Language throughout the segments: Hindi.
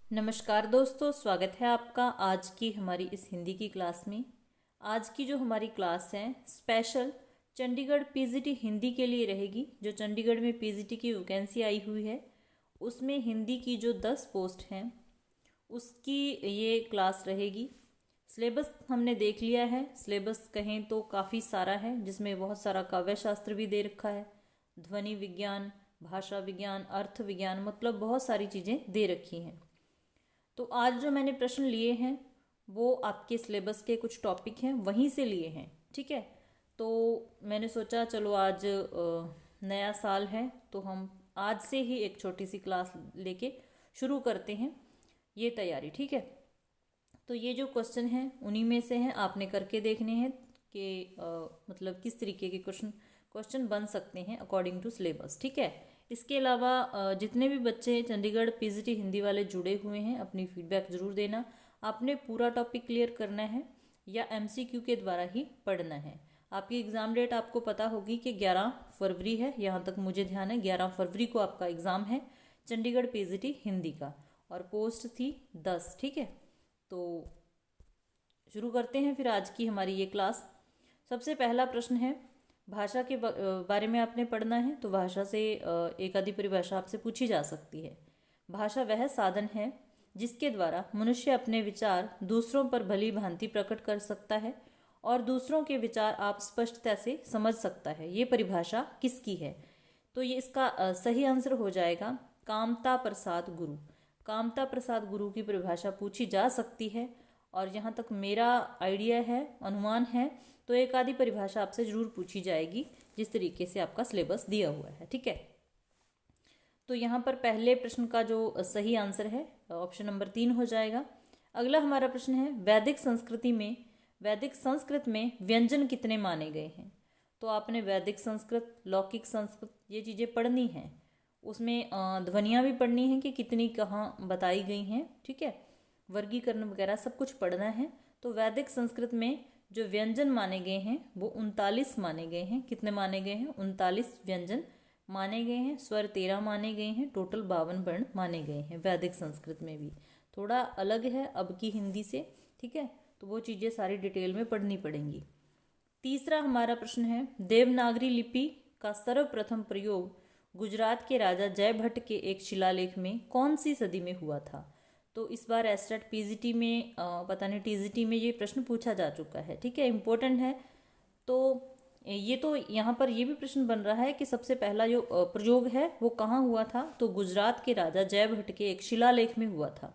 नमस्कार दोस्तों, स्वागत है आपका आज की हमारी इस हिंदी की क्लास में। आज की जो हमारी क्लास है स्पेशल चंडीगढ़ पीजीटी हिंदी के लिए रहेगी। जो चंडीगढ़ में पीजीटी की वैकेंसी आई हुई है उसमें हिंदी की जो 10 पोस्ट हैं उसकी ये क्लास रहेगी। सिलेबस हमने देख लिया है। सिलेबस कहें तो काफ़ी सारा है, जिसमें बहुत सारा काव्य शास्त्र भी दे रखा है, ध्वनि विज्ञान, भाषा विज्ञान, अर्थ विज्ञान, मतलब बहुत सारी चीज़ें दे रखी हैं। तो आज जो मैंने प्रश्न लिए हैं वो आपके सिलेबस के कुछ टॉपिक हैं वहीं से लिए हैं, ठीक है। तो मैंने सोचा चलो आज नया साल है तो हम आज से ही एक छोटी सी क्लास लेके शुरू करते हैं ये तैयारी, ठीक है। तो ये जो क्वेश्चन हैं उन्हीं में से हैं, आपने करके देखने हैं कि मतलब किस तरीके के क्वेश्चन क्वेश्चन बन सकते हैं अकॉर्डिंग टू सिलेबस, ठीक है। इसके अलावा जितने भी बच्चे चंडीगढ़ पीजीटी हिंदी वाले जुड़े हुए हैं अपनी फीडबैक ज़रूर देना। आपने पूरा टॉपिक क्लियर करना है या एमसीक्यू के द्वारा ही पढ़ना है। आपकी एग्ज़ाम डेट आपको पता होगी कि 11 फरवरी है, यहाँ तक मुझे ध्यान है। 11 फरवरी को आपका एग्ज़ाम है चंडीगढ़ पीजीटी हिंदी का, और पोस्ट थी 10, ठीक है। तो शुरू करते हैं फिर आज की हमारी ये क्लास। सबसे पहला प्रश्न है, भाषा के बारे में आपने पढ़ना है तो भाषा से एक आधी परिभाषा आपसे पूछी जा सकती है। भाषा वह साधन है जिसके द्वारा मनुष्य अपने विचार दूसरों पर भली भांति प्रकट कर सकता है और दूसरों के विचार आप स्पष्टता से समझ सकता है। ये परिभाषा किसकी है? तो ये इसका सही आंसर हो जाएगा कामता प्रसाद गुरु। कामता प्रसाद गुरु की परिभाषा पूछी जा सकती है, और जहाँ तक मेरा आइडिया है, अनुमान है, तो एक आधी परिभाषा आपसे जरूर पूछी जाएगी जिस तरीके से आपका सिलेबस दिया हुआ है, ठीक है। तो यहाँ पर पहले प्रश्न का जो सही आंसर है ऑप्शन नंबर 3 हो जाएगा। अगला हमारा प्रश्न है, वैदिक संस्कृत में व्यंजन कितने माने गए हैं? तो आपने वैदिक संस्कृत, लौकिक संस्कृत ये चीज़ें पढ़नी हैं। उसमें ध्वनियाँ भी पढ़नी हैं कि कितनी कहाँ बताई गई हैं, ठीक है। वर्गीकरण वगैरह सब कुछ पढ़ना है। तो वैदिक संस्कृत में जो व्यंजन माने गए हैं वो 39 माने गए हैं। कितने माने गए हैं? 39 व्यंजन माने गए हैं। स्वर 13 माने गए हैं। टोटल 52 वर्ण माने गए हैं वैदिक संस्कृत में भी। थोड़ा अलग है अब की हिंदी से, ठीक है। तो वो चीज़ें सारी डिटेल में पढ़नी पड़ेंगी। तीसरा हमारा प्रश्न है, देवनागरी लिपि का सर्वप्रथम प्रयोग गुजरात के राजा जयभट्ट के एक शिलालेख में कौन सी सदी में हुआ था? तो इस बार एसटेट पीजीटी में पता नहीं टीजीटी में ये प्रश्न पूछा जा चुका है, ठीक है, इम्पोर्टेंट है। तो ये तो यहाँ पर ये भी प्रश्न बन रहा है कि सबसे पहला जो प्रयोग है वो कहाँ हुआ था? तो गुजरात के राजा जयभट्ट के एक शिलालेख में हुआ था।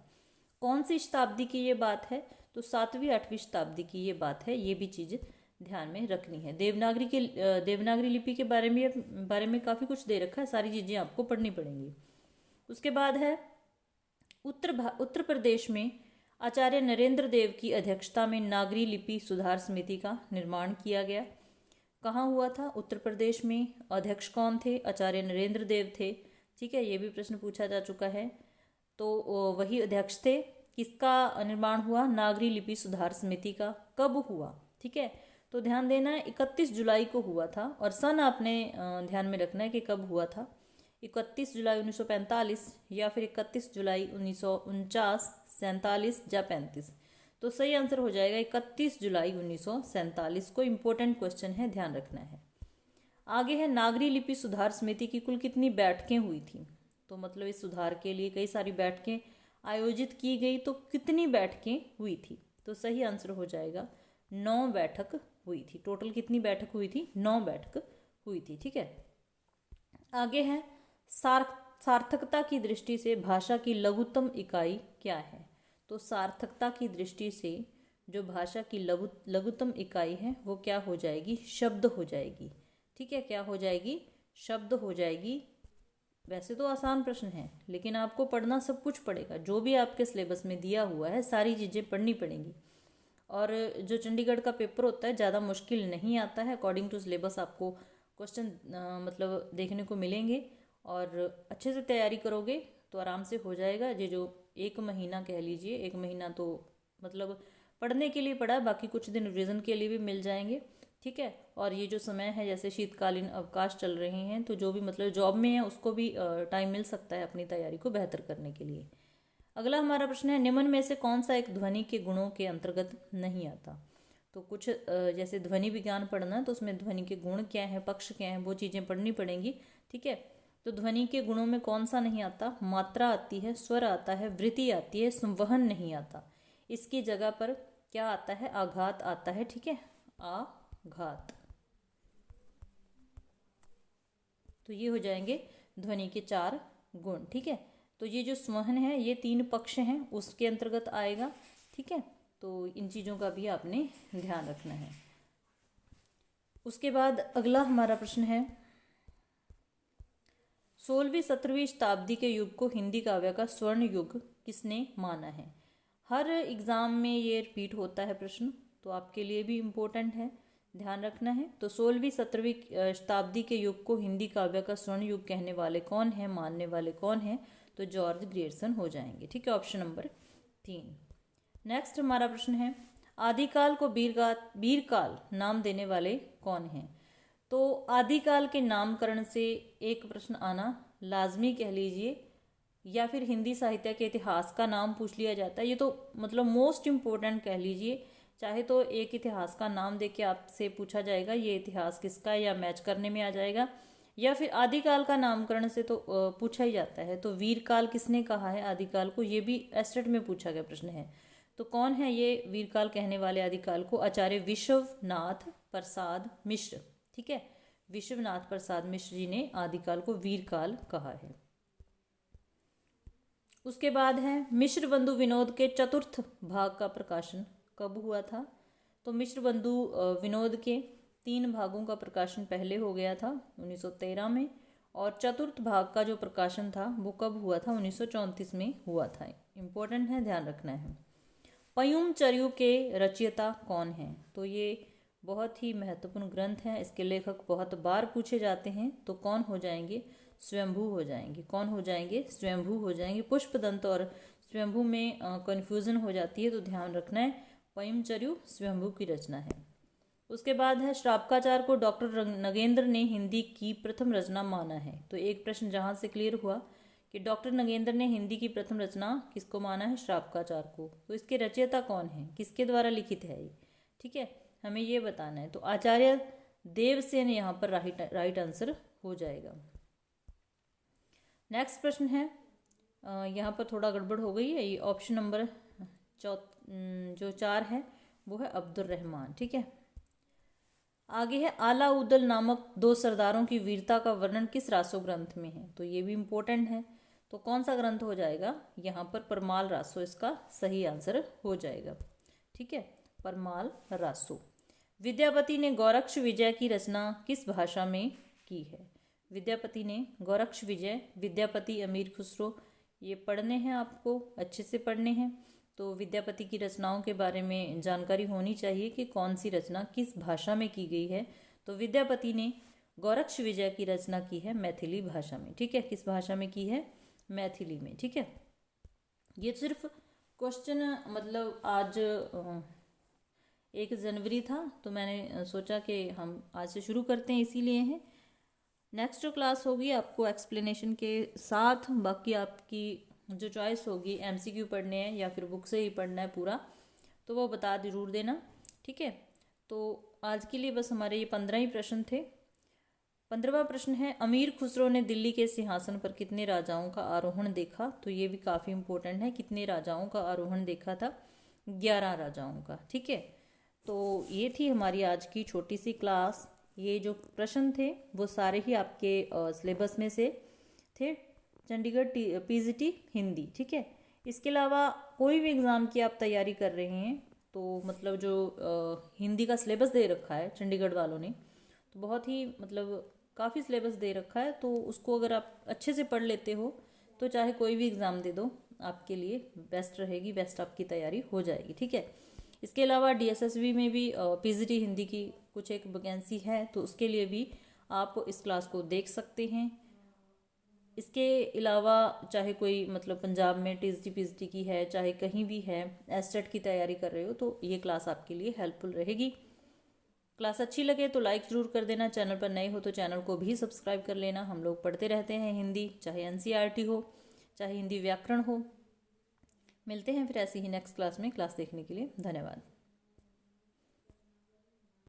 कौन सी शताब्दी की ये बात है? तो 7वीं 8वीं शताब्दी की ये बात है। ये भी चीज़ ध्यान में रखनी है। देवनागरी लिपि के बारे में काफ़ी कुछ दे रखा है, सारी चीज़ें आपको पढ़नी पड़ेंगी। उसके बाद है, उत्तर प्रदेश में आचार्य नरेंद्र देव की अध्यक्षता में नागरी लिपि सुधार समिति का निर्माण किया गया। कहाँ हुआ था? उत्तर प्रदेश में। अध्यक्ष कौन थे? आचार्य नरेंद्र देव थे, ठीक है। ये भी प्रश्न पूछा जा चुका है। तो वही अध्यक्ष थे। किसका निर्माण हुआ? नागरी लिपि सुधार समिति का। कब हुआ? ठीक है, तो ध्यान देना है 31 जुलाई को हुआ था, और सन आपने ध्यान में रखना है कि कब हुआ था। 31 जुलाई 1945 या फिर 31 जुलाई 1949, 47 या 35। तो सही आंसर हो जाएगा 31 जुलाई 1947 को। इम्पोर्टेंट क्वेश्चन है, ध्यान रखना है। आगे है, नागरी लिपि सुधार समिति की कुल कितनी बैठकें हुई थी? तो मतलब इस सुधार के लिए कई सारी बैठकें आयोजित की गई, तो कितनी बैठकें हुई थी? तो सही आंसर हो जाएगा 9 बैठक हुई थी। टोटल कितनी बैठक हुई थी? 9 बैठक हुई थी, ठीक है। आगे है, सार्थकता की दृष्टि से भाषा की लघुत्तम इकाई क्या है? तो सार्थकता की दृष्टि से जो भाषा की लघुत्तम इकाई है वो क्या हो जाएगी? शब्द हो जाएगी, ठीक है। क्या हो जाएगी? शब्द हो जाएगी। वैसे तो आसान प्रश्न है, लेकिन आपको पढ़ना सब कुछ पड़ेगा। जो भी आपके सिलेबस में दिया हुआ है सारी चीज़ें पढ़नी पड़ेंगी। और जो चंडीगढ़ का पेपर होता है ज़्यादा मुश्किल नहीं आता है। अकॉर्डिंग टू सिलेबस आपको क्वेश्चन मतलब देखने को मिलेंगे, और अच्छे से तैयारी करोगे तो आराम से हो जाएगा। ये जो 1 महीना कह लीजिए, 1 महीना तो मतलब पढ़ने के लिए पढ़ा, बाकी कुछ दिन रिविज़न के लिए भी मिल जाएंगे, ठीक है। और ये जो समय है, जैसे शीतकालीन अवकाश चल रहे हैं, तो जो भी मतलब जॉब में है उसको भी टाइम मिल सकता है अपनी तैयारी को बेहतर करने के लिए। अगला हमारा प्रश्न है, निम्न में से कौन सा एक ध्वनि के गुणों के अंतर्गत नहीं आता। तो कुछ जैसे ध्वनि विज्ञान पढ़ना है तो उसमें ध्वनि के गुण क्या हैं, पक्ष क्या हैं, वो चीज़ें पढ़नी पड़ेंगी। ठीक है, तो ध्वनि के गुणों में कौन सा नहीं आता, मात्रा आती है, स्वर आता है, वृत्ति आती है, संवहन नहीं आता। इसकी जगह पर क्या आता है, आघात आता है। ठीक है, आघात। तो ये हो जाएंगे ध्वनि के 4 गुण। ठीक है, तो ये जो संवहन है ये 3 पक्ष हैं उसके अंतर्गत आएगा। ठीक है, तो इन चीज़ों का भी आपने ध्यान रखना है। उसके बाद अगला हमारा प्रश्न है, 16वीं 17वीं शताब्दी के युग को हिंदी काव्य का स्वर्ण युग किसने माना है। हर एग्ज़ाम में ये रिपीट होता है प्रश्न, तो आपके लिए भी इम्पोर्टेंट है, ध्यान रखना है। तो 16वीं 17वीं शताब्दी के युग को हिंदी काव्य का स्वर्ण युग कहने वाले कौन हैं, मानने वाले कौन हैं, तो जॉर्ज ग्रियर्सन हो जाएंगे। ठीक है, ऑप्शन नंबर 3। नेक्स्ट हमारा प्रश्न है, आदिकाल को वीरकाल नाम देने वाले कौन हैं। तो आदिकाल के नामकरण से एक प्रश्न आना लाजमी कह लीजिए, या फिर हिंदी साहित्य के इतिहास का नाम पूछ लिया जाता है। ये तो मतलब मोस्ट इम्पोर्टेंट कह लीजिए, चाहे तो एक इतिहास का नाम देके आपसे पूछा जाएगा ये इतिहास किसका है, या मैच करने में आ जाएगा, या फिर आदिकाल का नामकरण से तो पूछा ही जाता है। तो वीरकाल किसने कहा है आदिकाल को, ये भी एस्टेट में पूछा गया प्रश्न है। तो कौन है ये वीरकाल कहने वाले आदिकाल को, आचार्य विश्वनाथ प्रसाद मिश्र। ठीक है, विश्वनाथ प्रसाद मिश्र जी ने आदिकाल को वीरकाल कहा है। उसके बाद है, मिश्र बंधु विनोद के चतुर्थ भाग का प्रकाशन कब हुआ था। तो मिश्र बंधु विनोद के 3 भागों का प्रकाशन पहले हो गया था 1913 में, और चतुर्थ भाग का जो प्रकाशन था वो कब हुआ था, 1934 में हुआ था। इम्पोर्टेंट है, ध्यान रखना है। पयुम चर्यु के रचयिता कौन हैं। तो ये बहुत ही महत्वपूर्ण ग्रंथ है, इसके लेखक बहुत बार पूछे जाते हैं। तो कौन हो जाएंगे, स्वयंभू हो जाएंगे। कौन हो जाएंगे, स्वयंभू हो जाएंगे। पुष्पदंत और स्वयंभू में कन्फ्यूजन हो जाती है, तो ध्यान रखना है, पयुमचर्यु स्वयंभू की रचना है। उसके बाद है, श्रावकाचार को डॉक्टर नगेंद्र ने हिंदी की प्रथम रचना माना है। तो एक प्रश्न जहाँ से क्लियर हुआ कि डॉक्टर नगेंद्र ने हिंदी की प्रथम रचना किसको माना है, श्रावकाचार को। तो इसके रचयिता कौन है, किसके द्वारा लिखित है ये। ठीक है, हमें ये बताना है। तो आचार्य देवसेन यहाँ पर राइट आंसर हो जाएगा। नेक्स्ट प्रश्न है, यहाँ पर थोड़ा गड़बड़ हो गई है, ये ऑप्शन नंबर जो 4 है वो है अब्दुल रहमान। ठीक है, आगे है, आलाउद्दौला नामक 2 सरदारों की वीरता का वर्णन किस रासो ग्रंथ में है। तो ये भी इम्पोर्टेंट है। तो कौन सा ग्रंथ हो जाएगा, यहाँ पर परमाल रासो इसका सही आंसर हो जाएगा। ठीक है, परमाल रासो। विद्यापति ने गौरक्ष विजय की रचना किस भाषा में की है। विद्यापति ने गौरक्ष विजय, विद्यापति अमीर खुसरो, ये पढ़ने हैं आपको, अच्छे से पढ़ने हैं। तो विद्यापति की रचनाओं के बारे में जानकारी होनी चाहिए कि कौन सी रचना किस भाषा में की गई है। तो विद्यापति ने गौरक्ष विजय की रचना की है मैथिली भाषा में। ठीक है, किस भाषा में की है, मैथिली में। ठीक है, ये सिर्फ क्वेश्चन मतलब आज 1 जनवरी था, तो मैंने सोचा कि हम आज से शुरू करते हैं, इसीलिए हैं। नेक्स्ट जो क्लास होगी आपको एक्सप्लेनेशन के साथ, बाकी आपकी जो चॉइस होगी, एमसीक्यू पढ़ने हैं या फिर बुक से ही पढ़ना है पूरा, तो वो बता जरूर देना। ठीक है, तो आज के लिए बस हमारे ये 15 ही प्रश्न थे। 15वां प्रश्न है, अमीर खुसरो ने दिल्ली के सिंहासन पर कितने राजाओं का आरोहण देखा। तो ये भी काफ़ी इंपॉर्टेंट है, कितने राजाओं का आरोहण देखा था, 11 राजाओं का। ठीक है, तो ये थी हमारी आज की छोटी सी क्लास। ये जो प्रश्न थे वो सारे ही आपके सिलेबस में से थे, चंडीगढ़ पीजीटी हिंदी। ठीक है, इसके अलावा कोई भी एग्ज़ाम की आप तैयारी कर रहे हैं तो मतलब जो हिंदी का सिलेबस दे रखा है चंडीगढ़ वालों ने, तो बहुत ही मतलब काफ़ी सिलेबस दे रखा है, तो उसको अगर आप अच्छे से पढ़ लेते हो तो चाहे कोई भी एग्ज़ाम दे दो, आपके लिए बेस्ट रहेगी, बेस्ट आपकी तैयारी हो जाएगी। ठीक है, इसके अलावा डीएसएसबी में भी पीजीटी हिंदी की कुछ एक वैकेंसी है, तो उसके लिए भी आप इस क्लास को देख सकते हैं। इसके अलावा चाहे कोई मतलब पंजाब में टीजीटी पीजीटी की है, चाहे कहीं भी है, एस्टेट की तैयारी कर रहे हो, तो ये क्लास आपके लिए हेल्पफुल रहेगी। क्लास अच्छी लगे तो लाइक ज़रूर कर देना, चैनल पर नए हो तो चैनल को भी सब्सक्राइब कर लेना। हम लोग पढ़ते रहते हैं हिंदी, चाहे एनसीईआरटी हो, चाहे हिंदी व्याकरण हो, मिलते हैं फिर ऐसी ही नेक्स्ट क्लास में। क्लास देखने के लिए धन्यवाद।